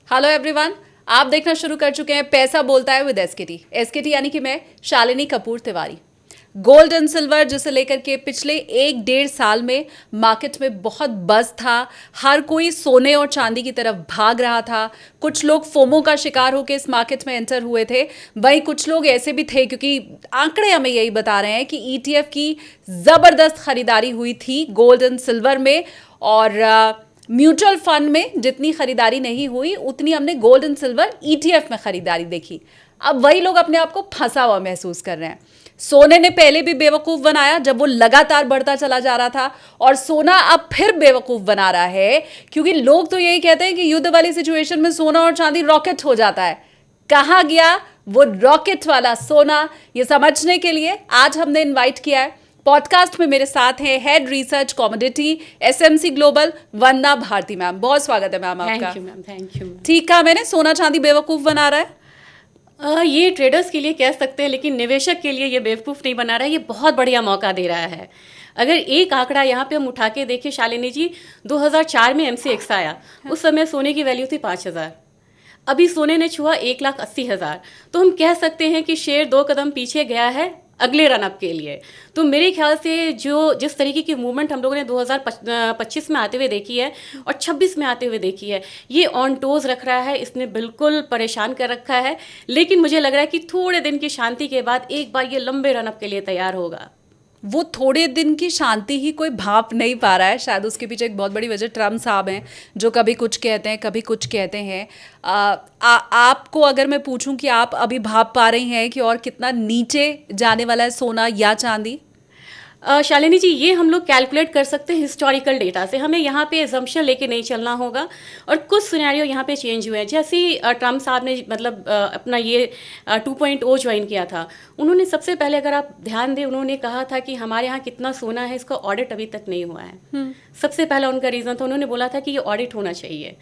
Hello everyone. आप देखना शुरू कर चुके हैं पैसा बोलता है विद एसकेटी। एसकेटी यानी कि मैं Shalini Kapoor Tiwari. Gold and silver जिसे लेकर के पिछले 1-1.5 साल में मार्केट में बहुत बज़ था। हर कोई सोने और चांदी की तरफ भाग रहा था। कुछ लोग फोमो का शिकार होकर इस मार्केट में एंटर हुए थे। वहीं कुछ लोग ऐसे भी थे, क्योंकि आंकड़े हमें यही बता रहे हैं कि ईटीएफ की जबरदस्त खरीदारी हुई थी गोल्ड एंड सिल्वर में, और म्यूचुअल फंड में जितनी खरीदारी नहीं हुई उतनी हमने गोल्ड एंड सिल्वर ईटीएफ में खरीदारी देखी। अब वही लोग अपने आप को फंसा हुआ महसूस कर रहे हैं। सोने ने पहले भी बेवकूफ बनाया जब वो लगातार बढ़ता चला जा रहा था, और सोना अब फिर बेवकूफ बना रहा है, क्योंकि लोग तो यही कहते हैं कि युद्ध वाली सिचुएशन में सोना और चांदी रॉकेट हो जाता है। कहाँ गया वो रॉकेट वाला सोना, ये समझने के लिए आज हमने इनवाइट किया है। पॉडकास्ट में मेरे साथ हैं head research commodity SMC global Vandana Bharti ma'am. बहुत स्वागत है मैम आपका। Thank you ma'am, thank you. ठीक कहा मैंने, सोना चांदी बेवकूफ बना रहा है। ये ट्रेडर्स के लिए कह सकते हैं, लेकिन निवेशक के लिए ये बेवकूफ़ नहीं बना रहा है, ये बहुत बढ़िया मौका दे रहा है। अगर एक आंकड़ा यहाँ पे हम उठा के देखें शालिनी जी, 2004 में एमसीएक्स आया, उस समय सोने की वैल्यू थी 5,000। अभी सोने ने छुआ 1,80,000। तो हम कह सकते हैं कि शेयर 2 कदम पीछे गया है अगले रनअप के लिए। तो मेरे ख्याल से जिस तरीके की मूवमेंट हम लोगों ने 2025 में आते हुए देखी है और 26 में आते हुए देखी है, ये ऑन टोज रख रहा है, इसने बिल्कुल परेशान कर रखा है। लेकिन मुझे लग रहा है कि थोड़े दिन की शांति के बाद एक बार ये लंबे रनअप के लिए तैयार होगा। वो थोड़े दिन की शांति ही कोई भाप नहीं पा रहा है। शायद उसके पीछे एक बहुत बड़ी वजह ट्रम्प साहब हैं, जो कभी कुछ कहते हैं कभी कुछ कहते हैं। आपको अगर मैं पूछूं कि आप अभी भाप पा रही हैं कि और कितना नीचे जाने वाला है सोना या चांदी? शालिनी जी, ये हम लोग कैलकुलेट कर सकते हैं हिस्टोरिकल डेटा से। हमें यहाँ पे एजम्पशन लेके नहीं चलना होगा। और कुछ सिनेरियो यहाँ पे चेंज हुए हैं। जैसे ट्रम्प साहब ने मतलब अपना ये 2.0 ज्वाइन किया था, उन्होंने सबसे पहले अगर आप ध्यान दें, उन्होंने कहा था कि हमारे यहाँ कितना सोना है इसका ऑडिट अभी तक नहीं हुआ है। सबसे पहला उनका रीज़न था, उन्होंने बोला था कि ये ऑडिट होना चाहिए।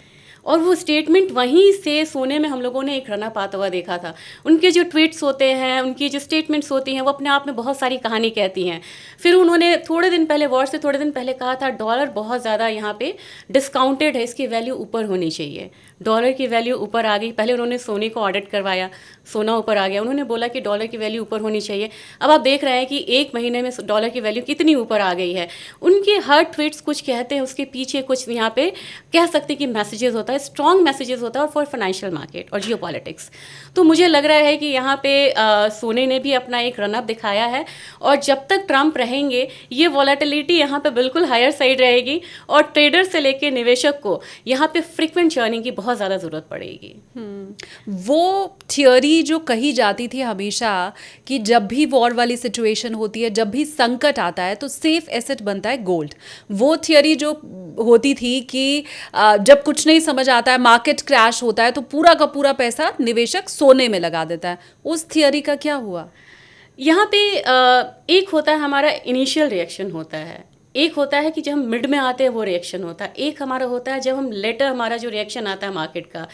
और वो स्टेटमेंट वहीं से सोने में हम लोगों ने एक रनअप आता हुआ देखा था। उनके जो ट्वीट्स होते हैं, उनकी जो स्टेटमेंट्स होती हैं, वो अपने आप में बहुत सारी कहानी कहती हैं। फिर उन्होंने थोड़े दिन पहले, वॉर से थोड़े दिन पहले कहा था डॉलर बहुत ज़्यादा यहाँ पे डिस्काउंटेड है, इसकी वैल्यू ऊपर होनी चाहिए। डॉलर की वैल्यू ऊपर आ गई। पहले उन्होंने सोने को ऑडिट करवाया, सोना ऊपर आ गया। उन्होंने बोला कि डॉलर की वैल्यू ऊपर होनी चाहिए। अब आप देख रहे हैं कि 1 महीने में डॉलर की वैल्यू कितनी ऊपर आ गई है। उनके हर ट्वीट्स कुछ कहते हैं, उसके पीछे कुछ यहाँ पे कह सकते हैं कि मैसेजेस होता है, स्ट्रॉन्ग मैसेजेस होता है, और फॉर फाइनेंशियल मार्केट और जियो पॉलिटिक्स। तो मुझे लग रहा है कि यहाँ पे सोने ने भी अपना एक रनअप दिखाया है। और जब तक ट्रम्प रहेंगे, ये वॉलेटिलिटी यहाँ पे बिल्कुल हायर साइड रहेगी, और ट्रेडर से लेके निवेशक को यहाँ पे फ्रिक्वेंट चर्निंग की बहुत ज़्यादा ज़रूरत पड़ेगी। वो थियोरी जो कही जाती थी हमेशा कि जब भी वॉर वाली सिचुएशन होती है, जब भी संकट आता है, तो सेफ एसेट बनता है गोल्ड। वो थियोरी जो होती थी कि जब कुछ नहीं समझ आता है, मार्केट क्रैश होता है, तो पूरा का पूरा पैसा निवेशक सोने में लगा देता है। उस थियोरी का क्या हुआ? यहाँ पे एक होता है हमारा इनिशियल रिएक्शन होता है, एक होता है कि जब हम मिड में आते हैं वो रिएक्शन होता है, एक हमारा होता है जब हम लेटर हमारा जो रिएक्शन आता है मार्केट का।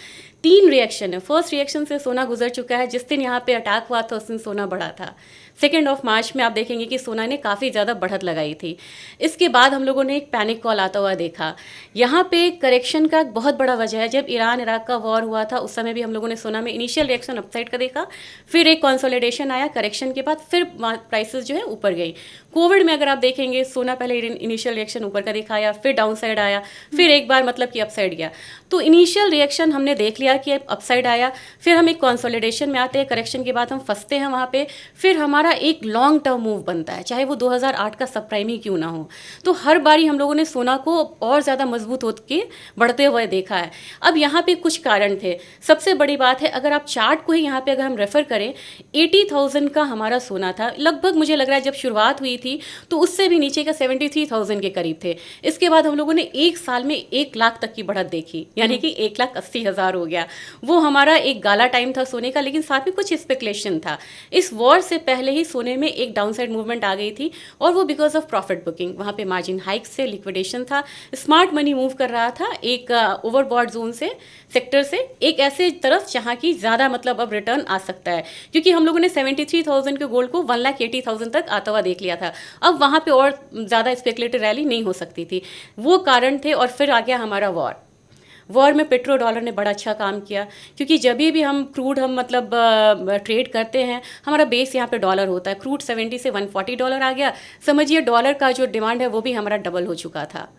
3 रिएक्शन है। फर्स्ट रिएक्शन से सोना गुजर चुका है। जिस दिन यहाँ पे अटैक हुआ था उस दिन सोना बढ़ा था। 2 मार्च में आप देखेंगे कि सोना ने काफ़ी ज़्यादा बढ़त लगाई थी। इसके बाद हम लोगों ने एक पैनिक कॉल आता हुआ देखा। यहाँ पे करेक्शन का बहुत बड़ा वजह है, जब ईरान इराक का वॉर हुआ था उस समय भी हम लोगों ने सोना में इनिशियल रिएक्शन अपसाइड का देखा, फिर एक कंसोलिडेशन आया, करेक्शन के बाद फिर प्राइसेस जो है ऊपर गई। कोविड में अगर आप देखेंगे, सोना पहले इनिशियल रिएक्शन ऊपर का दिखाया, फिर डाउन साइड आया, फिर एक बार मतलब कि अपसाइड गया। तो इनिशियल रिएक्शन हमने देख लिया कि अपसाइड आया, फिर हम एक कंसोलिडेशन में आते हैं, करेक्शन के बाद हम फंसते हैं वहाँ पे, फिर हमारा एक लॉन्ग टर्म मूव बनता है, चाहे वो 2008 का सब प्राइम ही क्यों ना हो। तो हर बारी हम लोगों ने सोना को और ज़्यादा मजबूत होकर बढ़ते हुए देखा है। अब यहाँ पे कुछ कारण थे। सबसे बड़ी बात है, अगर आप चार्ट को ही यहाँ पे अगर हम रेफर करें, 80,000 का हमारा सोना था लगभग। मुझे लग रहा है जब शुरुआत हुई थी तो उससे भी नीचे का 73,000 के करीब थे। इसके बाद हम लोगों ने 1 साल में 1 लाख तक की बढ़त देखी, यानी कि 1,80,000 हो गया। वो हमारा एक गाला टाइम था सोने का, लेकिन साथ में कुछ स्पेकुलेशन था। इस वॉर से पहले ही सोने में एक डाउनसाइड मूवमेंट आ गई थी, और वो बिकॉज ऑफ प्रॉफिट बुकिंग। वहाँ पे मार्जिन हाइक से लिक्विडेशन था, स्मार्ट मनी मूव कर रहा था एक ओवरबॉट जोन से, सेक्टर से एक ऐसे तरफ जहाँ की ज़्यादा मतलब अब रिटर्न आ सकता है। क्योंकि हम लोगों ने 73,000 के गोल्ड को 1,80,000 तक आता हुआ देख लिया था। अब वहाँ पे और ज़्यादा स्पेकुलेटिव रैली नहीं हो सकती थी, वो कारण थे। और फिर आ गया हमारा वॉर। वॉर में पेट्रो डॉलर ने बड़ा अच्छा काम किया, क्योंकि जब भी हम क्रूड हम मतलब ट्रेड करते हैं, हमारा बेस यहाँ पे डॉलर होता है। क्रूड 70 से $140 आ गया, समझिए डॉलर का जो डिमांड है वो भी हमारा डबल हो चुका था।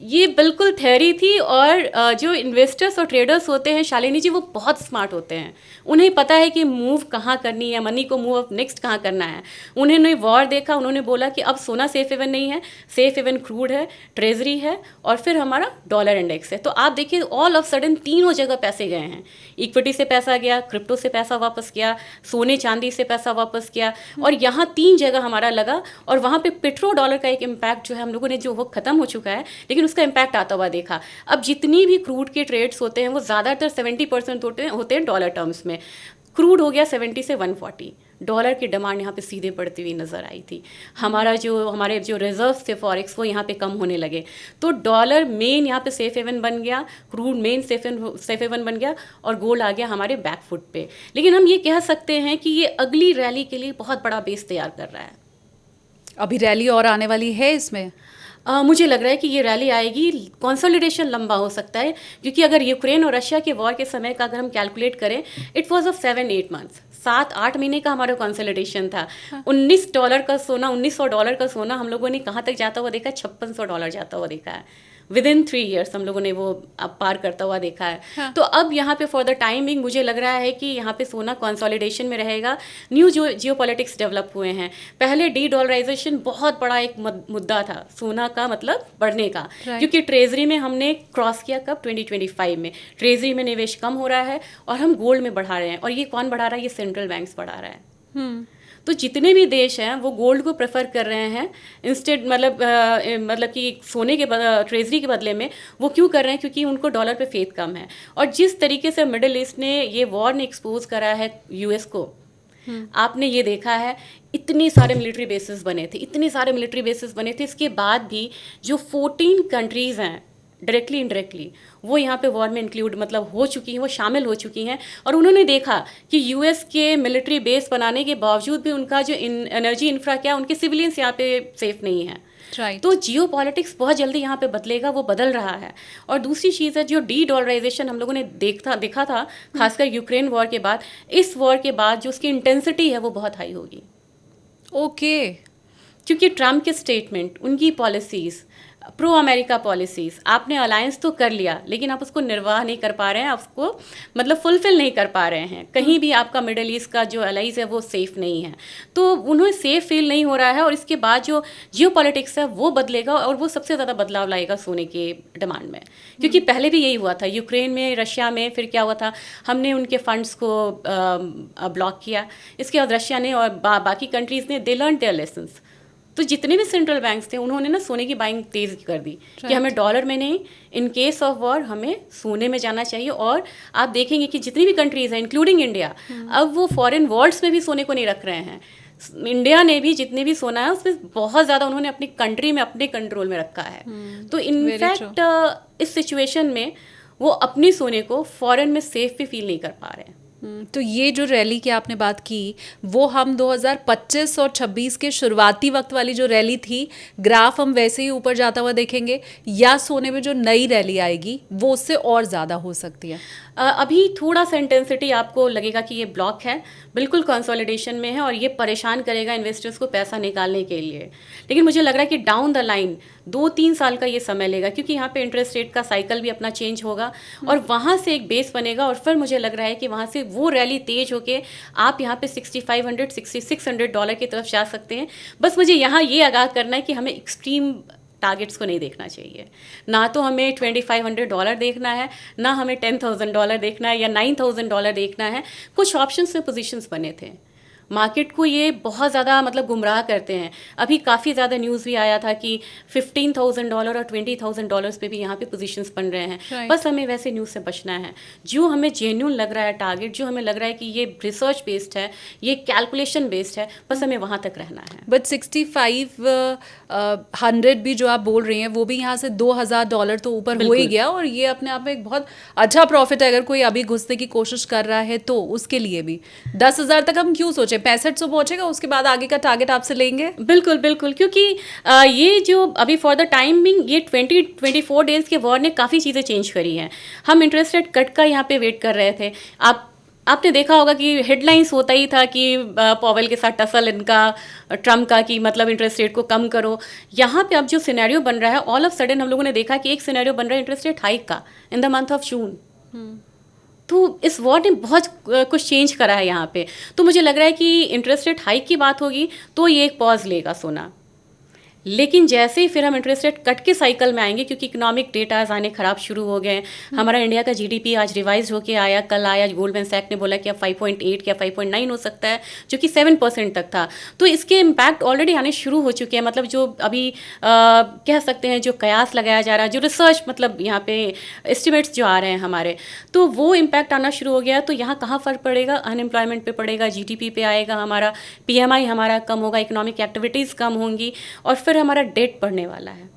ये बिल्कुल थ्योरी थी। और जो इन्वेस्टर्स और ट्रेडर्स होते हैं शालिनी जी, वो बहुत स्मार्ट होते हैं। उन्हें पता है कि मूव कहाँ करनी है, मनी को मूव अप नेक्स्ट कहाँ करना है। उन्होंने वॉर देखा, उन्होंने बोला कि अब सोना सेफ हेवन नहीं है, सेफ हेवन क्रूड है, ट्रेजरी है और फिर हमारा डॉलर इंडेक्स है। तो आप देखिए ऑल ऑफ सडन तीनों जगह पैसे गए हैं। इक्विटी से पैसा गया, क्रिप्टो से पैसा वापस गया, सोने चांदी से पैसा वापस गया, और यहाँ 3 जगह हमारा लगा। और वहाँ पे पेट्रो डॉलर का एक इम्पैक्ट जो है हम लोगों ने, जो वो खत्म हो चुका है, लेकिन उसका इम्पैक्ट आता हुआ देखा। अब जितनी भी क्रूड के ट्रेड्स होते हैं वो ज़्यादातर 70% होते हैं डॉलर टर्म्स में। क्रूड हो गया 70 से 140, डॉलर की डिमांड यहाँ पे सीधे बढ़ती हुई नज़र आई थी। हमारे जो रिजर्व्स थे फॉरेक्स, वो यहाँ पे कम होने लगे। तो डॉलर मेन यहाँ पे सेफ हेवन बन गया, क्रूड मेन सेफ हेवन बन गया, और गोल्ड आ गया हमारे बैकफुट पे। लेकिन हम ये कह सकते हैं कि ये अगली रैली के लिए बहुत बड़ा बेस तैयार कर रहा है। अभी रैली और आने वाली है इसमें? मुझे लग रहा है कि ये रैली आएगी, कंसोलिडेशन लंबा हो सकता है, क्योंकि अगर यूक्रेन और रशिया के वॉर के समय का अगर हम कैलकुलेट करें, इट वाज ऑफ 7-8 मंथ्स, 7-8 महीने का हमारा कंसोलिडेशन था। $19 का सोना, $1900 का सोना हम लोगों ने कहाँ तक जाता हुआ देखा है? $5600 जाता हुआ देखा है। विदिन 3 ईयर्स हम लोगों ने वो अब पार करता हुआ देखा है। हाँ। तो अब यहाँ पे फॉर द टाइमिंग मुझे लग रहा है कि यहाँ पे सोना कंसोलिडेशन में रहेगा। न्यू जो जियोपॉलिटिक्स डेवलप हुए हैं, पहले डी डॉलराइजेशन बहुत बड़ा एक मुद्दा था सोना का, मतलब बढ़ने का, क्योंकि ट्रेजरी में हमने क्रॉस किया कब? 2025 में ट्रेजरी में निवेश कम हो रहा है और हम गोल्ड में बढ़ा रहे हैं। और ये कौन बढ़ा रहा है? ये सेंट्रल बैंक्स बढ़ा रहा है। तो जितने भी देश हैं वो गोल्ड को प्रेफर कर रहे हैं इंस्टेड, मतलब कि सोने के ट्रेजरी के बदले में। वो क्यों कर रहे हैं? क्योंकि उनको डॉलर पे फेथ कम है। और जिस तरीके से मिडिल ईस्ट ने ये वॉर ने एक्सपोज करा है यूएस को, आपने ये देखा है, इतने सारे मिलिट्री बेसिस बने थे, इतने सारे मिलिट्री बेसिस बने थे। इसके बाद भी जो 14 कंट्रीज़ हैं डायरेक्टली इनडायरेक्टली, वो यहाँ पे वॉर में इंक्लूड मतलब हो चुकी हैं, वो शामिल हो चुकी हैं। और उन्होंने देखा कि यूएस के मिलिट्री बेस बनाने के बावजूद भी उनका जो एनर्जी इंफ्रा क्या, उनके सिविलियंस यहाँ पे सेफ नहीं है। Right. तो जियो पॉलिटिक्स बहुत जल्दी यहाँ पे बदलेगा, वो बदल रहा है। और दूसरी चीज़ है, जो डी डॉलराइजेशन हम लोगों ने देखा था खासकर यूक्रेन वॉर के बाद, इस वॉर के बाद जो उसकी इंटेंसिटी है वो बहुत हाई होगी। ओके। क्योंकि ट्रम्प के स्टेटमेंट, उनकी पॉलिसीज़, प्रो अमेरिका पॉलिसीज़, आपने अलायंस तो कर लिया लेकिन आप उसको निर्वाह नहीं कर पा रहे हैं, आप उसको मतलब फुलफिल नहीं कर पा रहे हैं। कहीं भी आपका मिडिल ईस्ट का जो अलाइज है वो सेफ़ नहीं है, तो उन्हें सेफ फील नहीं हो रहा है। और इसके बाद जो जियो पॉलिटिक्स है वो बदलेगा, और वो सबसे ज़्यादा बदलाव लाएगा सोने के डिमांड में। क्योंकि पहले भी यही हुआ था यूक्रेन में, रशिया में, फिर क्या हुआ था, हमने उनके फंड्स को ब्लॉक किया। इसके बाद रशिया ने और बाकी कंट्रीज़ ने दे लर्न देयर लेसन्स। तो जितने भी सेंट्रल बैंक्स थे उन्होंने ना सोने की बाइंग तेज कर दी कि हमें डॉलर में नहीं, इन केस ऑफ वॉर हमें सोने में जाना चाहिए। और आप देखेंगे कि जितनी भी कंट्रीज़ हैं इंक्लूडिंग इंडिया, अब वो फॉरेन वॉल्ट्स में भी सोने को नहीं रख रहे हैं। इंडिया ने भी जितने भी सोना है उसमें बहुत ज़्यादा उन्होंने अपनी कंट्री में अपने कंट्रोल में रखा है। तो इनफैक्ट इस सिचुएशन में वो अपनी सोने को फॉरेन में सेफ भी फील नहीं कर पा रहे हैं। तो ये जो रैली की आपने बात की, वो हम 2025 और 26 के शुरुआती वक्त वाली जो रैली थी, ग्राफ हम वैसे ही ऊपर जाता हुआ देखेंगे, या सोने में जो नई रैली आएगी वो उससे और ज़्यादा हो सकती है? अभी थोड़ा सा इंटेंसिटी आपको लगेगा कि ये ब्लॉक है, बिल्कुल कंसोलिडेशन में है और ये परेशान करेगा इन्वेस्टर्स को पैसा निकालने के लिए। लेकिन मुझे लग रहा है कि डाउन द लाइन 2-3 साल का ये समय लेगा, क्योंकि यहाँ पे इंटरेस्ट रेट का साइकिल भी अपना चेंज होगा और वहाँ से एक बेस बनेगा। और फिर मुझे लग रहा है कि वहाँ से वो रैली तेज होके आप यहाँ पे $6,500-$6,600 की तरफ जा सकते हैं। बस मुझे यहाँ ये आगाह करना है कि हमें एक्सट्रीम टारगेट्स को नहीं देखना चाहिए। ना तो हमें $2,500 देखना है, ना हमें $10,000 देखना है या $9,000 देखना है। कुछ ऑप्शंस में पोजीशंस बने थे, मार्केट को ये बहुत ज़्यादा मतलब गुमराह करते हैं। अभी काफ़ी ज़्यादा न्यूज़ भी आया था कि $15,000 और $20,000 पे भी यहाँ पे पोजीशंस बन रहे हैं। बस हमें वैसे न्यूज़ से बचना है। जो हमें जेन्युइन लग रहा है टारगेट, जो हमें लग रहा है कि ये रिसर्च बेस्ड है, ये कैलकुलेशन बेस्ड है, बस हमें वहाँ तक रहना है। बट 6500 भी जो आप बोल रही हैं, वो भी यहाँ से $2,000 तो ऊपर हो ही गया, और ये अपने आप में एक बहुत अच्छा प्रॉफिट है। अगर कोई अभी घुसने की कोशिश कर रहा है तो उसके लिए भी 10,000 तक हम क्यों सोचे? 6500 पहुंचेगा, उसके बाद आगे का टारगेट आपसे लेंगे? बिल्कुल बिल्कुल, क्योंकि ये जो अभी फॉर द टाइमिंग ये 24 डेज़ के वॉर ने काफ़ी चीज़ें चेंज करी हैं। हम इंटरेस्ट रेट कट का यहाँ पे वेट कर रहे थे। आपने देखा होगा कि हेडलाइंस होता ही था कि पॉवेल के साथ टसल इनका ट्रम्प का, कि मतलब इंटरेस्ट रेट को कम करो। यहाँ पे अब जो सिनेरियो बन रहा है, ऑल ऑफ सडन हम लोगों ने देखा कि एक सिनेरियो बन रहा है इंटरेस्ट रेट हाइक का इन द मंथ ऑफ जून। तो इस वॉर ने बहुत कुछ चेंज करा है यहाँ पे। तो मुझे लग रहा है कि इंटरेस्ट रेट हाइक की बात होगी तो ये एक पॉज लेगा सोना, लेकिन जैसे ही फिर हम इंटरेस्ट रेट कट के साइकिल में आएंगे, क्योंकि इकोनॉमिक डेटाज आने खराब शुरू हो गए हैं। हमारा इंडिया का जीडीपी आज रिवाइज होके आया, कल आया, गोल्डमैन सैक ने बोला कि अब 5.8 या 5.9 हो सकता है, जो कि 7% तक था। तो इसके इम्पैक्ट ऑलरेडी आने शुरू हो चुके हैं। मतलब जो अभी कह सकते हैं जो कयास लगाया जा रहा है, जो रिसर्च मतलब यहाँ पे एस्टिमेट्स जो आ रहे हैं हमारे, तो वो इम्पैक्ट आना शुरू हो गया। तो यहाँ कहाँ फ़र्क पड़ेगा? अनएम्प्लॉयमेंट पे पड़ेगा, जीडीपी पे आएगा, हमारा पीएमआई हमारा कम होगा, इकोनॉमिक एक्टिविटीज़ कम होंगी, और फिर हमारा डेट बढ़ने वाला है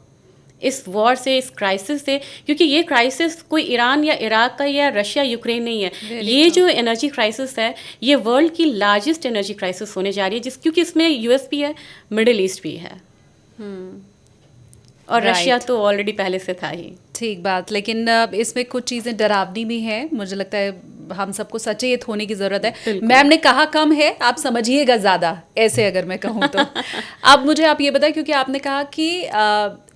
इस वॉर से, इस क्राइसिस से। क्योंकि ये क्राइसिस कोई ईरान या इराक का या रशिया यूक्रेन नहीं है। ये जो एनर्जी क्राइसिस है, ये वर्ल्ड की लार्जेस्ट एनर्जी क्राइसिस होने जा रही है, क्योंकि इसमें यूएस भी है, मिडिल ईस्ट भी है, और रशिया तो ऑलरेडी पहले से था ही। ठीक बात, लेकिन इसमें कुछ चीज़ें डरावनी भी हैं। मुझे लगता है हम सबको सचेत होने की ज़रूरत है। मैम ने कहा कम है, आप समझिएगा ज़्यादा, ऐसे अगर मैं कहूँ तो। अब मुझे आप ये बताएं, क्योंकि आपने कहा कि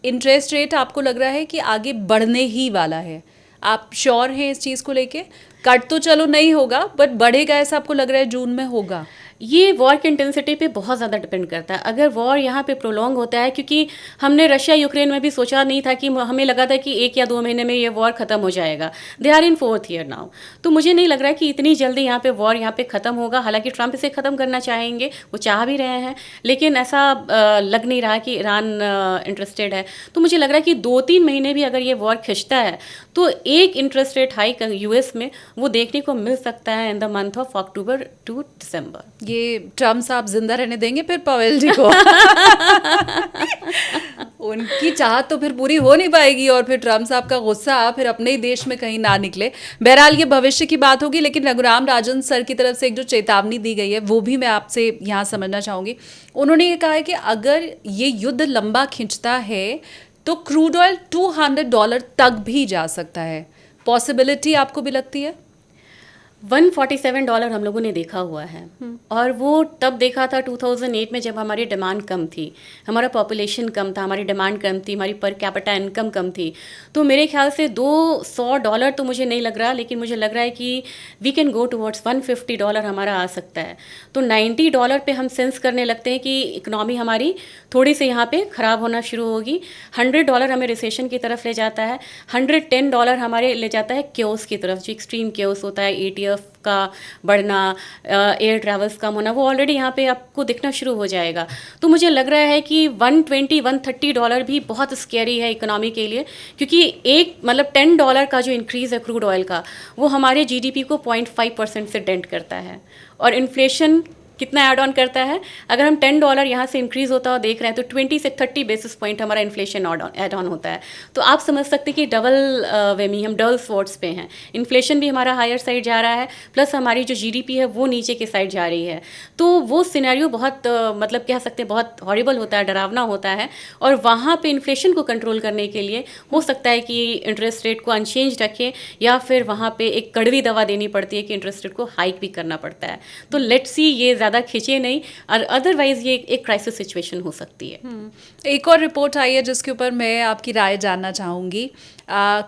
इंटरेस्ट रेट आपको लग रहा है कि आगे बढ़ने ही वाला है, आप श्योर हैं इस चीज़ को लेके? कट तो चलो नहीं होगा, बट बढ़ेगा ऐसा आपको लग रहा है जून में होगा? ये वॉर की इंटेंसिटी पे बहुत ज़्यादा डिपेंड करता है। अगर वॉर यहाँ पे प्रोलॉन्ग होता है, क्योंकि हमने रशिया यूक्रेन में भी सोचा नहीं था कि, हमें लगा था कि 1 या 2 महीने में ये वॉर ख़त्म हो जाएगा। They are in 4th year now. तो मुझे नहीं लग रहा है कि इतनी जल्दी यहाँ पे वॉर यहाँ पे ख़त्म होगा। हालांकि ट्रंप इसे ख़त्म करना चाहेंगे, वो चाह भी रहे हैं, लेकिन ऐसा लग नहीं रहा कि ईरान इंटरेस्टेड है। तो मुझे लग रहा है कि 2-3 महीने भी अगर ये वॉर खिंचता है तो एक इंटरेस्ट रेट हाइक यूएस में वो देखने को मिल सकता है in the month of October to December. ये ट्रम्प साहब जिंदा रहने देंगे फिर पवेल जी को? उनकी चाहत तो फिर पूरी हो नहीं पाएगी, और फिर ट्रम्प साहब का गुस्सा फिर अपने ही देश में कहीं ना निकले। बहरहाल ये भविष्य की बात होगी, लेकिन रघुराम राजन सर की तरफ से एक जो चेतावनी दी गई है वो भी मैं आपसे यहाँ समझना चाहूँगी। उन्होंने ये कहा है कि अगर ये युद्ध लंबा खिंचता है तो क्रूड ऑयल $200 तक भी जा सकता है। पॉसिबिलिटी आपको भी लगती है? $147 हम लोगों ने देखा हुआ है, और वो तब देखा था 2008 में, जब हमारी डिमांड कम थी, हमारा पॉपुलेशन कम था, हमारी डिमांड कम थी, हमारी पर कैपिटा इनकम कम थी। तो मेरे ख्याल से $200 तो मुझे नहीं लग रहा, लेकिन मुझे लग रहा है कि वी कैन गो टुवर्ड्स $150 हमारा आ सकता है। तो $90 पे हम सेंस करने लगते हैं कि इकनॉमी हमारी थोड़ी सी यहाँ पे ख़राब होना शुरू होगी। $100 हमें रिसेशन की तरफ ले जाता है, $110 हमारे ले जाता है क्योस की तरफ, जो एक्सट्रीम क्योस होता है, ATF का बढ़ना, एयर ट्रैवल्स कम होना, वो ऑलरेडी यहाँ पे आपको दिखना शुरू हो जाएगा। तो मुझे लग रहा है कि $120-130 भी बहुत स्कैरी है इकोनॉमी के लिए, क्योंकि एक मतलब $10 का जो इंक्रीज़ है क्रूड ऑयल का, वो हमारे जीडीपी को 0.5% से डेंट करता है। और इन्फ्लेशन कितना ऐड ऑन करता है? अगर हम $10 यहाँ से इंक्रीज़ होता हुआ देख रहे हैं तो 20 से 30 बेसिस पॉइंट हमारा इन्फ्लेशन ऐड ऑन होता है। तो आप समझ सकते हैं कि डबल वेमी, हम डबल स्वॉर्ड्स पे हैं। इन्फ्लेशन भी हमारा हायर साइड जा रहा है, प्लस हमारी जो जीडीपी है वो नीचे के साइड जा रही है। तो वो सिनेरियो बहुत मतलब कह सकते हैं बहुत हॉरिबल होता है, डरावना होता है। और वहाँ पे इन्फ्लेशन को कंट्रोल करने के लिए हो सकता है कि इंटरेस्ट रेट को अनचेंज रखें, या फिर वहाँ पे एक कड़वी दवा देनी पड़ती है कि इंटरेस्ट रेट को हाइक भी करना पड़ता है। तो लेट्स सी, ये ज़्यादा खींचे नहीं, और अदरवाइज ये एक क्राइसिस सिचुएशन हो सकती है। एक और रिपोर्ट आई है जिसके ऊपर मैं आपकी राय जानना चाहूँगी।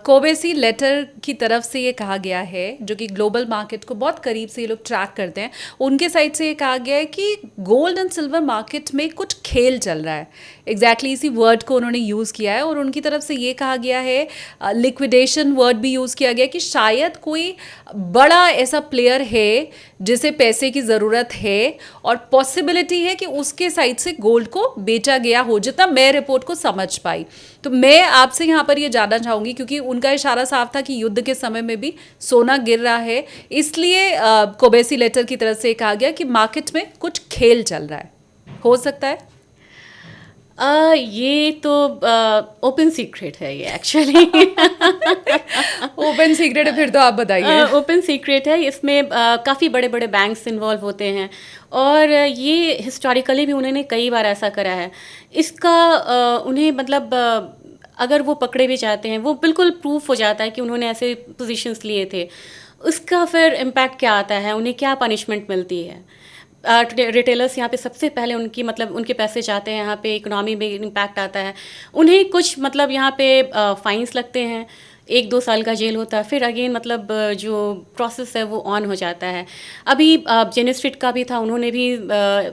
कोबेसी लेटर की तरफ से ये कहा गया है, जो कि ग्लोबल मार्केट को बहुत करीब से ये लोग ट्रैक करते हैं, उनके साइड से ये कहा गया है कि गोल्ड एंड सिल्वर मार्केट में कुछ खेल चल रहा है। एग्जैक्टली इसी वर्ड को उन्होंने यूज़ किया है, और उनकी तरफ से ये कहा गया है, लिक्विडेशन वर्ड भी यूज़ किया गया, कि शायद कोई बड़ा ऐसा प्लेयर है जिसे पैसे की ज़रूरत है, और पॉसिबिलिटी है कि उसके साइड से गोल्ड को बेचा गया हो, जितना मैं रिपोर्ट को समझ पाई। तो मैं आपसे यहाँ पर ये जानना चाहूँगी, क्योंकि उनका इशारा साफ था कि युद्ध के समय में भी सोना गिर रहा है, इसलिए कोबेसी लेटर की तरफ से कहा गया कि मार्केट में कुछ खेल चल रहा है। हो सकता है? ये तो ओपन सीक्रेट है ये एक्चुअली। ओपन सीक्रेट है, फिर तो आप बताइए। ओपन सीक्रेट है, इसमें काफ़ी बड़े बड़े बैंक्स इन्वॉल्व होते हैं और ये हिस्टोरिकली भी उन्होंने कई बार ऐसा करा है। इसका उन्हें मतलब अगर वो पकड़े भी जाते हैं, वो बिल्कुल प्रूफ हो जाता है कि उन्होंने ऐसे पोजीशंस लिए थे। उसका फिर इम्पैक्ट क्या आता है, उन्हें क्या पनिशमेंट मिलती है। रिटेलर्स यहाँ पे सबसे पहले उनकी मतलब उनके पैसे जाते हैं, यहाँ पे इकोनॉमी में इम्पैक्ट आता है। उन्हें कुछ मतलब यहाँ पे फाइन्स लगते हैं, 1-2 साल का जेल होता है, फिर अगेन मतलब जो प्रोसेस है वो ऑन हो जाता है। अभी जेने स्ट्रीट का भी था, उन्होंने भी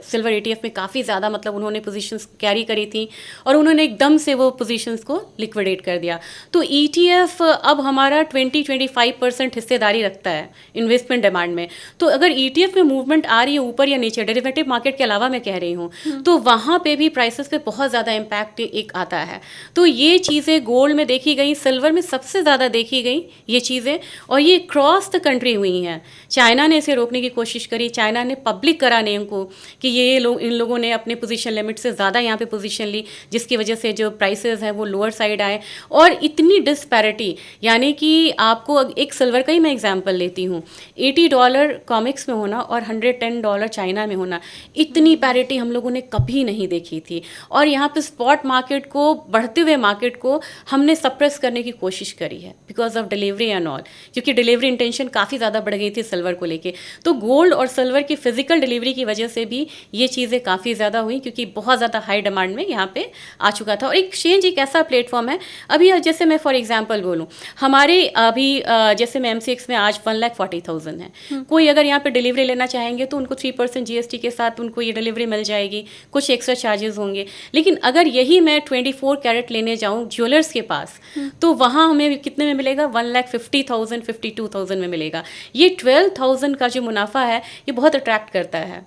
सिल्वर ETF में काफ़ी ज़्यादा मतलब उन्होंने पोजीशंस कैरी करी थी और उन्होंने एकदम से वो पोजीशंस को लिक्विडेट कर दिया। तो ETF अब हमारा 20-25% हिस्सेदारी रखता है इन्वेस्टमेंट डिमांड में। तो अगर ETF में मूवमेंट आ रही है ऊपर या नीचे, डेरिवेटिव मार्केट के अलावा मैं कह रही हूँ, तो वहाँ पे भी प्राइसेस पे बहुत ज़्यादा इम्पैक्ट एक आता है। तो ये चीज़ें गोल्ड में देखी गई, सिल्वर में सबसे ज़्यादा देखी गई ये चीज़ें, और ये क्रॉस द कंट्री हुई हैं। चाइना ने इसे रोकने की कोशिश करी, चाइना ने पब्लिक करा नेम को कि ये लोग, इन लोगों ने अपने पोजीशन लिमिट से ज़्यादा यहाँ पे पोजीशन ली, जिसकी वजह से जो प्राइसेस हैं वो लोअर साइड आए। और इतनी डिस्पैरिटी, यानी कि आपको एक सिल्वर का ही मैं एग्जांपल लेती हूँ, $80 कॉमिक्स में होना और $110 चाइना में होना, इतनी पैरिटी हम लोगों ने कभी नहीं देखी थी। और यहाँ पे स्पॉट मार्केट को, बढ़ते हुए मार्केट को हमने सप्रेस करने की कोशिश करी है because of delivery and all, क्योंकि डिलीवरी इंटेंशन काफ़ी ज़्यादा बढ़ गई थी सिल्वर को लेके। तो गोल्ड और सिल्वर की फिजिकल डिलीवरी की वजह से भी ये चीज़ें काफ़ी ज़्यादा हुई, क्योंकि बहुत ज़्यादा हाई डिमांड में यहाँ पे आ चुका था। और एक्सचेंज एक ऐसा प्लेटफॉर्म है, अभी जैसे मैं फॉर एग्जांपल बोलूँ, हमारे अभी जैसे में MCX में आज 1,40,000 है। कोई अगर यहाँ पे डिलीवरी लेना चाहेंगे तो उनको 3% GST के साथ उनको ये डिलीवरी मिल जाएगी, कुछ एक्स्ट्रा चार्जेस होंगे। लेकिन अगर यही मैं 24 कैरेट लेने जाऊँ ज्वेलर्स के पास, तो वहाँ हमें कितने में मिलेगा, 1,50,000 52,000 में मिलेगा। ये 12,000 का जो मुनाफा है ये बहुत अट्रैक्ट करता है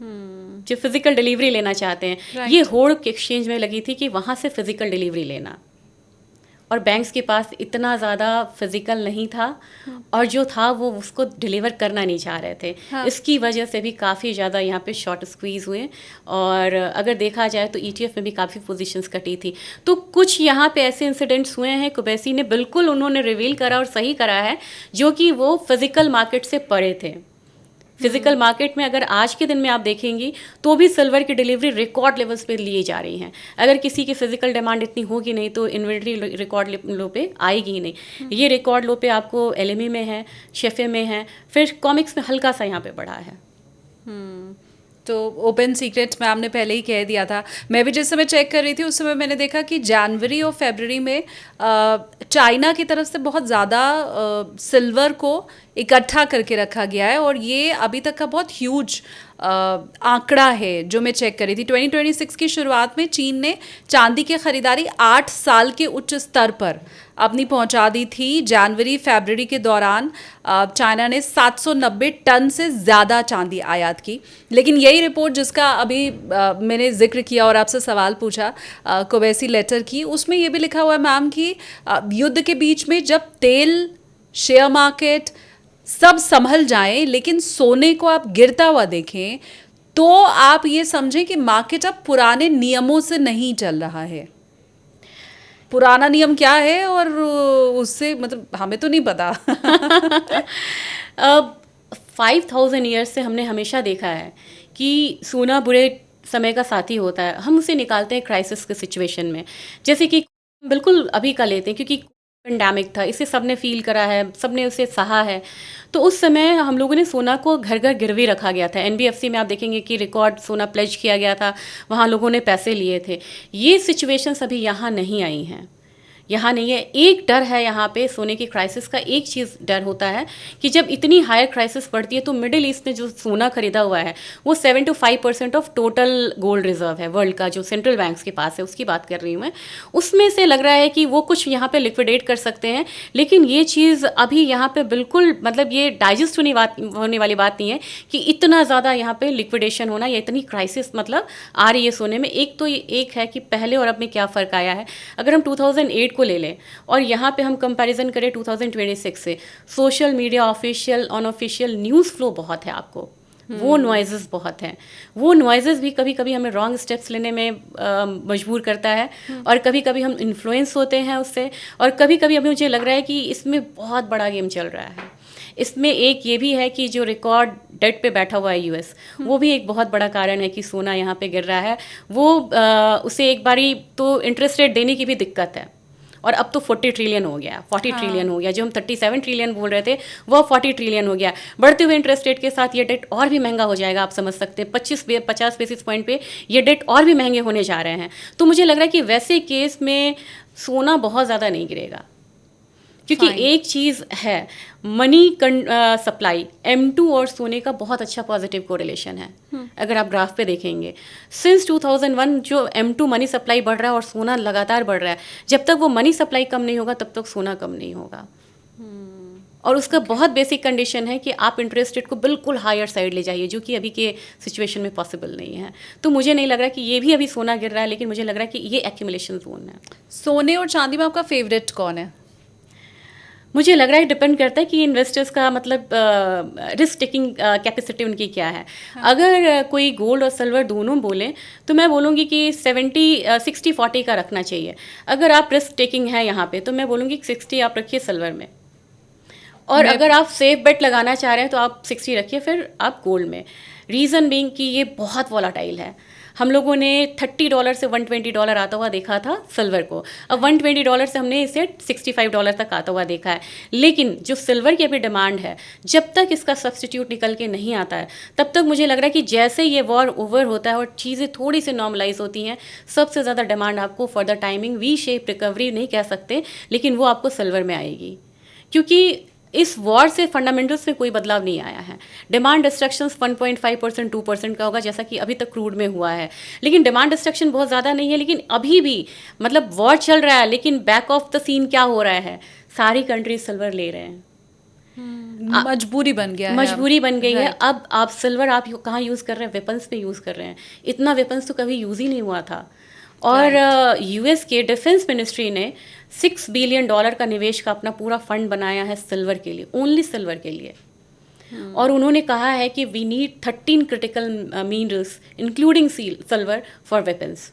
जो फिजिकल डिलीवरी लेना चाहते हैं। ये होड़ के एक्सचेंज में लगी थी कि वहाँ से फिजिकल डिलीवरी लेना, और बैंक्स के पास इतना ज़्यादा फिजिकल नहीं था, और जो था वो उसको डिलीवर करना नहीं चाह रहे थे। इसकी वजह से भी काफ़ी ज़्यादा यहाँ पे शॉर्ट स्क्वीज़ हुए, और अगर देखा जाए तो ETF में भी काफ़ी पोजीशंस कटी थी। तो कुछ यहाँ पे ऐसे इंसिडेंट्स हुए हैं, कुबैसी ने बिल्कुल उन्होंने रिवील करा और सही करा है, जो कि वो फिजिकल मार्केट से परे थे। फिजिकल मार्केट में अगर आज के दिन में आप देखेंगी तो भी सिल्वर की डिलीवरी रिकॉर्ड लेवल्स पे लिए जा रही हैं। अगर किसी की फिजिकल डिमांड इतनी होगी नहीं तो इन्वेंट्री रिकॉर्ड लो पे आएगी ही नहीं। ये रिकॉर्ड लो पे आपको LME में है, शेफे में है, फिर कॉमिक्स में हल्का सा यहाँ पे बढ़ा है। तो ओपन सीक्रेट में आपने पहले ही कह दिया था। मैं भी जिस समय चेक कर रही थी उस समय मैंने देखा कि जनवरी और फरवरी में चाइना की तरफ से बहुत ज़्यादा सिल्वर को इकट्ठा करके रखा गया है, और ये अभी तक का बहुत ह्यूज आंकड़ा है जो मैं चेक कर रही थी। 2026 की शुरुआत में चीन ने चांदी की खरीदारी 8 साल के उच्च स्तर पर अपनी पहुंचा दी थी। जनवरी फरवरी के दौरान चाइना ने 790 टन से ज़्यादा चांदी आयात की। लेकिन यही रिपोर्ट जिसका अभी मैंने जिक्र किया और आपसे सवाल पूछा कोबैसी लेटर की, उसमें ये भी लिखा हुआ है मैम कि युद्ध के बीच में जब तेल, शेयर मार्केट सब संभल जाएं, लेकिन सोने को आप गिरता हुआ देखें तो आप ये समझें कि मार्केट अब पुराने नियमों से नहीं चल रहा है। पुराना नियम क्या है और उससे मतलब हमें तो नहीं पता। 5,000 ईयर्स से हमने हमेशा देखा है कि सोना बुरे समय का साथी होता है। हम उसे निकालते हैं क्राइसिस के सिचुएशन में, जैसे कि बिल्कुल अभी का लेते हैं, क्योंकि पेंडेमिक था, इसे सबने फील करा है, सबने उसे सहा है। तो उस समय हम लोगों ने सोना को घर घर गिरवी रखा गया था। NBFC में आप देखेंगे कि रिकॉर्ड सोना प्लेज किया गया था, वहाँ लोगों ने पैसे लिए थे। ये सिचुएशंस अभी यहाँ नहीं आई हैं, यहाँ नहीं है। एक डर है यहाँ पे सोने की क्राइसिस का, एक चीज़ डर होता है कि जब इतनी हायर क्राइसिस पड़ती है तो मिडिल ईस्ट में जो सोना खरीदा हुआ है वो 7 to 5% of total gold reserve है वर्ल्ड का, जो सेंट्रल बैंक्स के पास है, उसकी बात कर रही हूँ मैं। उसमें से लग रहा है कि वो कुछ यहाँ पे लिक्विडेट कर सकते हैं, लेकिन ये चीज़ अभी यहाँ पे बिल्कुल मतलब ये डाइजेस्ट होने वाली बात नहीं है कि इतना ज़्यादा यहाँ पे लिक्विडेशन होना या इतनी क्राइसिस मतलब आ रही है सोने में। एक तो एक है कि पहले और अब में क्या फ़र्क आया है। अगर हम 2008 को ले लें और यहाँ पे हम कंपैरिजन करें 2026 से, social media, official, unofficial news flow बहुत है आपको, वो नॉइजेस बहुत हैं। वो नॉइजेस भी कभी कभी हमें रॉन्ग स्टेप्स लेने में मजबूर करता है, और कभी कभी हम इन्फ्लुएंस होते हैं उससे, और कभी कभी अभी मुझे लग रहा है कि इसमें बहुत बड़ा गेम चल रहा है। इसमें एक ये भी है कि जो रिकॉर्ड डेट पे बैठा हुआ है यूएस, वो भी एक बहुत बड़ा कारण है कि सोना यहाँ पे गिर रहा है। वो उसे एक बारी तो इंटरेस्ट रेट देने की भी दिक्कत है, और अब तो 40 ट्रिलियन हो गया, 40 ट्रिलियन हो गया। जो हम 37 ट्रिलियन बोल रहे थे वो 40 ट्रिलियन हो गया। बढ़ते हुए इंटरेस्ट रेट के साथ ये डेट और भी महंगा हो जाएगा, आप समझ सकते हैं। 50 बेसिस पॉइंट पे ये डेट और भी महंगे होने जा रहे हैं। तो मुझे लग रहा है कि वैसे केस में सोना बहुत ज़्यादा नहीं गिरेगा, क्योंकि एक चीज़ है, मनी सप्लाई M2 और सोने का बहुत अच्छा पॉजिटिव कोरिलेशन है। अगर आप ग्राफ पे देखेंगे, सिंस 2001 जो M2 मनी सप्लाई बढ़ रहा है और सोना लगातार बढ़ रहा है। जब तक वो मनी सप्लाई कम नहीं होगा तब तक सोना कम नहीं होगा। और उसका बहुत बेसिक कंडीशन है कि आप इंटरेस्ट रेट को बिल्कुल हायर साइड ले जाइए, जो कि अभी के सिचुएशन में पॉसिबल नहीं है। तो मुझे नहीं लग रहा कि ये भी अभी सोना गिर रहा है, लेकिन मुझे लग रहा है कि ये एक्यूमुलेशन जोन है। सोने और चांदी में आपका फेवरेट कौन है? मुझे लग रहा है डिपेंड करता है कि इन्वेस्टर्स का मतलब रिस्क टेकिंग कैपेसिटी उनकी क्या है। अगर कोई गोल्ड और सिल्वर दोनों बोलें तो मैं बोलूँगी कि 60-40 का रखना चाहिए। अगर आप रिस्क टेकिंग है यहाँ पे तो मैं बोलूँगी 60 आप रखिए सिल्वर में, और अगर आप सेफ बेट लगाना चाह रहे हैं तो आप 60 रखिए फिर आप गोल्ड में। रीज़न बीइंग कि ये बहुत वॉलाटाइल है। हम लोगों ने $30 से $120 आता हुआ देखा था सिल्वर को, अब $120 से हमने इसे $65 तक आता हुआ देखा है। लेकिन जो सिल्वर की अभी डिमांड है, जब तक इसका सब्स्टिट्यूट निकल के नहीं आता है तब तक मुझे लग रहा है कि जैसे ये वॉर ओवर होता है और चीज़ें थोड़ी सी नॉर्मलाइज होती हैं, सबसे ज़्यादा डिमांड आपको for the timing V shape recovery नहीं कह सकते, लेकिन वो आपको सिल्वर में आएगी। क्योंकि इस वॉर से फंडामेंटल्स में कोई बदलाव नहीं आया है। डिमांड डिस्ट्रक्शंस 1.5% 2% का होगा, जैसा कि अभी तक क्रूड में हुआ है। लेकिन डिमांड डिस्ट्रक्शन बहुत ज़्यादा नहीं है। लेकिन अभी भी मतलब वॉर चल रहा है, लेकिन बैक ऑफ द सीन क्या हो रहा है, सारी कंट्रीज सिल्वर ले रहे हैं। मजबूरी बन गया है, मजबूरी बन गई है। अब आप सिल्वर आप कहाँ यूज़ कर रहे हैं? वेपन्स पे यूज़ कर रहे हैं। इतना वेपन्स तो कभी यूज़ ही नहीं हुआ था। और यूएस के डिफेंस मिनिस्ट्री ने $6 बिलियन का निवेश का अपना पूरा फंड बनाया है सिल्वर के लिए, ओनली सिल्वर के लिए। और उन्होंने कहा है कि we need 13 critical minerals including silver for weapons.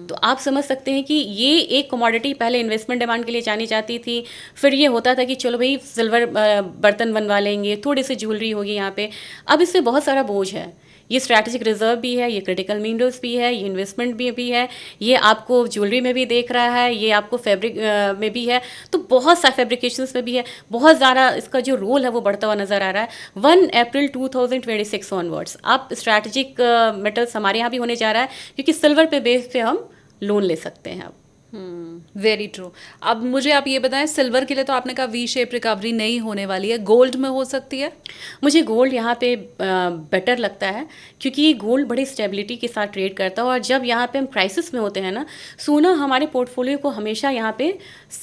तो आप समझ सकते हैं कि ये एक कमोडिटी पहले इन्वेस्टमेंट डिमांड के लिए जानी जाती थी। फिर ये होता था कि चलो भाई सिल्वर बर्तन बनवा लेंगे, थोड़ी सी ज्वेलरी होगी यहाँ पे। अब इससे बहुत सारा बोझ है। ये स्ट्रैटेजिक रिजर्व भी है, ये क्रिटिकल मिनरल्स भी है, ये इन्वेस्टमेंट भी है, ये आपको ज्वेलरी में भी देख रहा है, ये आपको फैब्रिक में भी है, तो बहुत सारे फैब्रिकेशंस में भी है। बहुत ज़्यादा इसका जो रोल है वो बढ़ता हुआ नज़र आ रहा है। 1 अप्रैल 2026 ऑनवर्ड्स आप स्ट्रैटेजिक मेटल्स हमारे यहाँ भी होने जा रहा है, क्योंकि सिल्वर पे बेस पे हम लोन ले सकते हैं अब। Very true. अब मुझे आप ये बताएं, सिल्वर के लिए तो आपने कहा वी शेप रिकवरी नहीं होने वाली है, गोल्ड में हो सकती है? मुझे गोल्ड यहाँ पे बेटर लगता है, क्योंकि गोल्ड बड़ी स्टेबिलिटी के साथ ट्रेड करता है। और जब यहाँ पे हम क्राइसिस में होते हैं ना, सोना हमारे पोर्टफोलियो को हमेशा यहाँ पे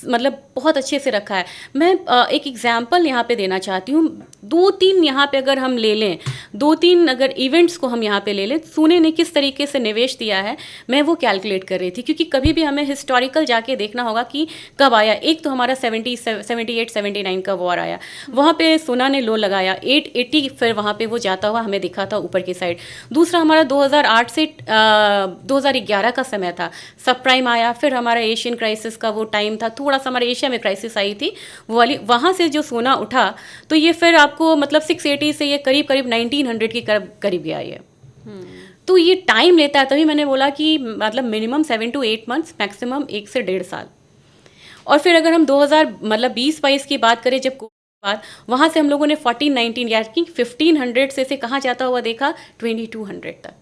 मतलब बहुत अच्छे से रखा है। मैं एक एग्जांपल यहाँ पे देना चाहती हूँ। 2-3 यहाँ पे अगर हम ले लें, 2-3 अगर इवेंट्स को हम यहाँ पे ले लें, सोने ने किस तरीके से निवेश दिया है, मैं वो कैलकुलेट कर रही थी। क्योंकि कभी भी हमें हिस्टोरिकल जाके देखना होगा कि कब आया। एक तो हमारा 78-79 का वॉर आया, वहाँ पे सोना ने लो लगाया 880, फिर वहाँ पे वो जाता हुआ हमें दिखा था ऊपर की साइड। दूसरा हमारा 2008 से 2011 का समय था, सब प्राइम आया। फिर हमारा एशियन क्राइसिस का वो टाइम था, थोड़ा सा हमारे एशिया में क्राइसिस आई थी वो वाली, वहाँ से जो सोना उठा तो ये फिर आपको मतलब 680 से ये करीब 1900 की करीब गया ये। तो ये टाइम लेता है, तभी मैंने बोला कि मतलब मिनिमम 7 to 8 मंथ्स, मैक्सिमम 1 से 1.5 साल। और फिर अगर हम 2020-22 की बात करें, जब बाद वहाँ से हम लोगों ने 1419 यानी कि 1500 से कहाँ जाता हुआ देखा, 2200 तक।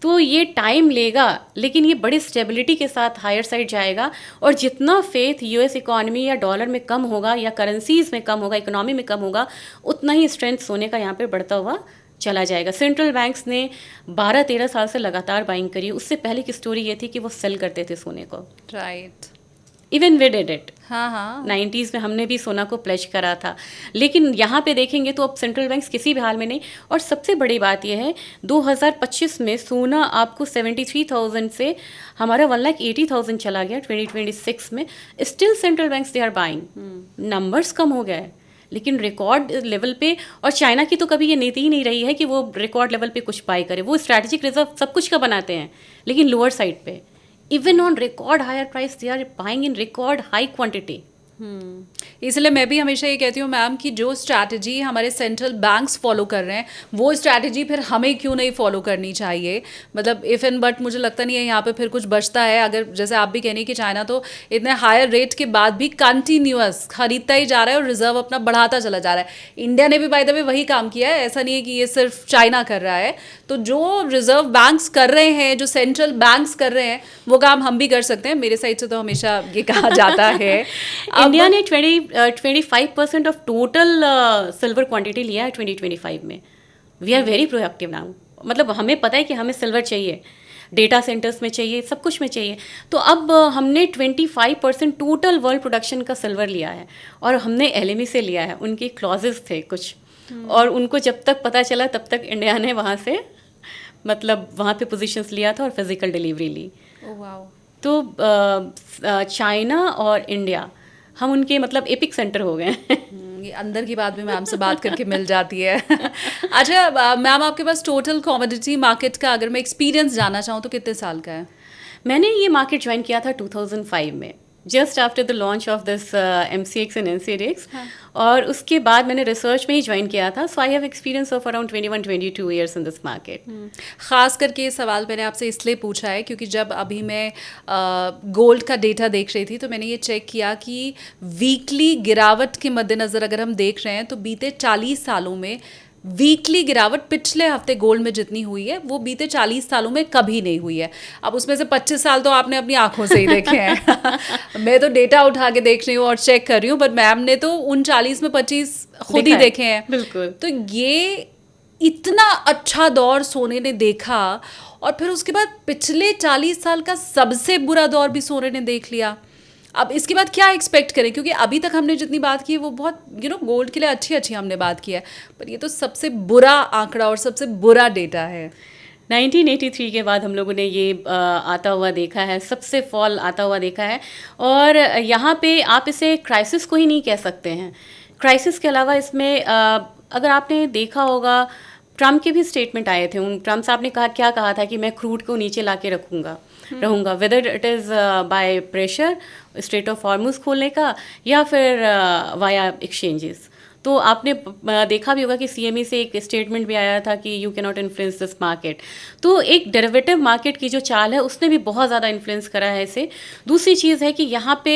तो ये टाइम लेगा, लेकिन ये बड़ी स्टेबिलिटी के साथ हायर साइड जाएगा। और जितना फेथ यूएस इकोनॉमी या डॉलर में कम होगा या करेंसीज में कम होगा, इकोनॉमी में कम होगा, उतना ही स्ट्रेंथ सोने का यहाँ पे बढ़ता हुआ चला जाएगा। सेंट्रल बैंक्स ने 12-13 साल से लगातार बाइंग करी। उससे पहले की स्टोरी ये थी कि वो सेल करते थे सोने को। Right. Even we did it. हाँ 90s में हमने भी सोना को प्लेज करा था। लेकिन यहाँ पे देखेंगे तो अब सेंट्रल बैंक्स किसी भी हाल में नहीं। और सबसे बड़ी बात यह है, 2025 में सोना आपको 73,000 से हमारा 1,80,000 चला गया 2026 में। Still central banks they are buying. Numbers कम हो गए लेकिन रिकॉर्ड लेवल पे, और चाइना की तो कभी ये नीति ही नहीं रही है कि वो रिकॉर्ड लेवल पे कुछ बाई करे। वो स्ट्रैटेजिक रिजर्व सब कुछ का बनाते हैं, लेकिन लोअर साइड पे even on record higher price they are buying in record high quantity. इसलिए मैं भी हमेशा ये कहती हूँ मैम कि जो स्ट्रैटेजी हमारे सेंट्रल बैंक्स फॉलो कर रहे हैं वो स्ट्रैटेजी फिर हमें क्यों नहीं फॉलो करनी चाहिए। मतलब इफ़ एंड बट मुझे लगता नहीं है यहाँ पे फिर कुछ बचता है। अगर जैसे आप भी कहनी कि चाइना तो इतने हायर रेट के बाद भी कंटिन्यूअस खरीदता ही जा रहा है और रिजर्व अपना बढ़ाता चला जा रहा है। इंडिया ने भी बाय द वे वही काम किया है, ऐसा नहीं है कि ये सिर्फ चाइना कर रहा है। तो जो रिजर्व बैंक्स कर रहे हैं, जो सेंट्रल बैंक्स कर रहे हैं, वो काम हम भी कर सकते हैं। मेरे साइड से तो हमेशा ये कहा जाता है। इंडिया ने 25% ऑफ टोटल सिल्वर क्वांटिटी लिया है 2025 में। We are very proactive now. मतलब हमें पता है कि हमें सिल्वर चाहिए, डेटा सेंटर्स में चाहिए, सब कुछ में चाहिए। तो अब हमने 25% टोटल वर्ल्ड प्रोडक्शन का सिल्वर लिया है, और हमने LME से लिया है। उनके क्लॉजेस थे कुछ, और उनको जब तक पता चला तब तक इंडिया ने वहाँ से मतलब वहाँ पे पोजीशंस लिया था और फिजिकल डिलीवरी ली। तो चाइना और इंडिया हम उनके मतलब एपिक सेंटर हो गए। ये अंदर की बात भी मैम से बात करके मिल जाती है। अच्छा मैम, आपके पास टोटल कमोडिटी मार्केट का अगर मैं एक्सपीरियंस जानना चाहूँ तो कितने साल का है? मैंने ये मार्केट ज्वाइन किया था 2005 में, just after the launch of this MCX and NCDX। और उसके बाद मैंने रिसर्च में ही ज्वाइन किया था। So I have experience of around 21-22 years in this market. ख़ास करके ये सवाल मैंने आपसे इसलिए पूछा है क्योंकि जब अभी मैं गोल्ड का डेटा देख रही थी तो मैंने ये चेक किया कि वीकली गिरावट के मद्देनज़र अगर हम देख रहे हैं तो बीते 40 सालों में वीकली गिरावट पिछले हफ्ते गोल्ड में जितनी हुई है वो बीते 40 सालों में कभी नहीं हुई है। अब उसमें से 25 साल तो आपने अपनी आंखों से ही देखे हैं। मैं तो डेटा उठा के देख रही हूँ और चेक कर रही हूँ, बट मैम ने तो उन 40 में 25 खुद ही देखे हैं। बिल्कुल। तो ये इतना अच्छा दौर सोने ने देखा, और फिर उसके बाद पिछले 40 साल का सबसे बुरा दौर भी सोने ने देख लिया। अब इसके बाद क्या एक्सपेक्ट करें, क्योंकि अभी तक हमने जितनी बात की है वो बहुत गोल्ड के लिए अच्छी हमने बात की है, पर ये तो सबसे बुरा आंकड़ा और सबसे बुरा डेटा है। 1983 के बाद हम लोगों ने ये आता हुआ देखा है, सबसे फॉल आता हुआ देखा है। और यहाँ पे आप इसे क्राइसिस को ही नहीं कह सकते हैं। क्राइसिस के अलावा इसमें अगर आपने देखा होगा, ट्रम्प के भी स्टेटमेंट आए थे। उन ट्रम्प साहब ने क्या कहा था कि मैं क्रूड को नीचे ला के रहूँगा, whether it is by pressure straight of Hormuz खोलने का या फिर वाया एक्सचेंजेस। तो आपने देखा भी होगा कि CME से एक स्टेटमेंट भी आया था कि you can not influence this market. तो एक डेरिवेटिव मार्केट की जो चाल है उसने भी बहुत ज़्यादा इन्फ्लुएंस करा है इसे। दूसरी चीज़ है कि यहाँ पे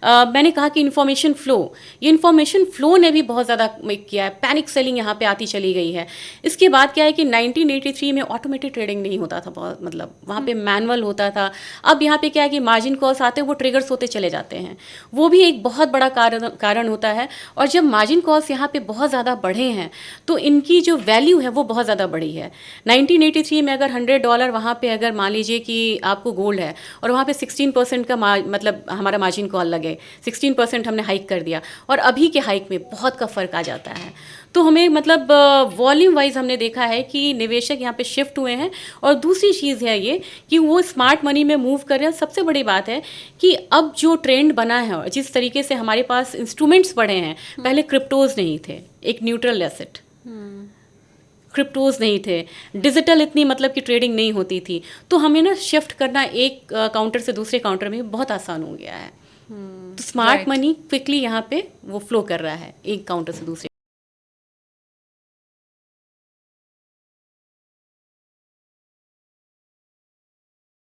मैंने कहा कि इन्फॉर्मेशन फ्लो ने भी बहुत ज़्यादा किया है। पैनिक सेलिंग यहाँ पे आती चली गई है। इसके बाद क्या है कि 1983 में ऑटोमेटेड ट्रेडिंग नहीं होता था, बहुत मतलब वहाँ पे मैनुअल होता था। अब यहाँ पे क्या है कि मार्जिन कॉल्स आते हैं, वो ट्रिगर्स होते चले जाते हैं। वो भी एक बहुत बड़ा कारण होता है। और जब मार्जिन कॉल्स यहाँ पे बहुत ज़्यादा बढ़े हैं तो इनकी जो वैल्यू है वो बहुत ज़्यादा बढ़ी है। 1983 में अगर $100 वहाँ पे अगर मान लीजिए कि आपको गोल्ड है और वहाँ पे 16% का मतलब हमारा मार्जिन कॉल लगे, 16% हमने हाइक कर दिया, और अभी के हाइक में बहुत का फ़र्क आ जाता है। तो हमें मतलब वॉल्यूम वाइज हमने देखा है कि निवेशक यहाँ पे शिफ्ट हुए हैं। और दूसरी चीज़ है ये कि वो स्मार्ट मनी में मूव कर रहे हैं। सबसे बड़ी बात है कि अब जो ट्रेंड बना है और जिस तरीके से हमारे पास इंस्ट्रूमेंट्स बढ़े हैं, पहले क्रिप्टोज नहीं थे, एक न्यूट्रल एसेट, क्रिप्टोज नहीं थे, डिजिटल इतनी मतलब कि ट्रेडिंग नहीं होती थी। तो हमें ना शिफ्ट करना एक काउंटर से दूसरे काउंटर में बहुत आसान हो गया है। तो स्मार्ट मनी क्विकली यहाँ पे वो फ्लो कर रहा है एक काउंटर से दूसरे।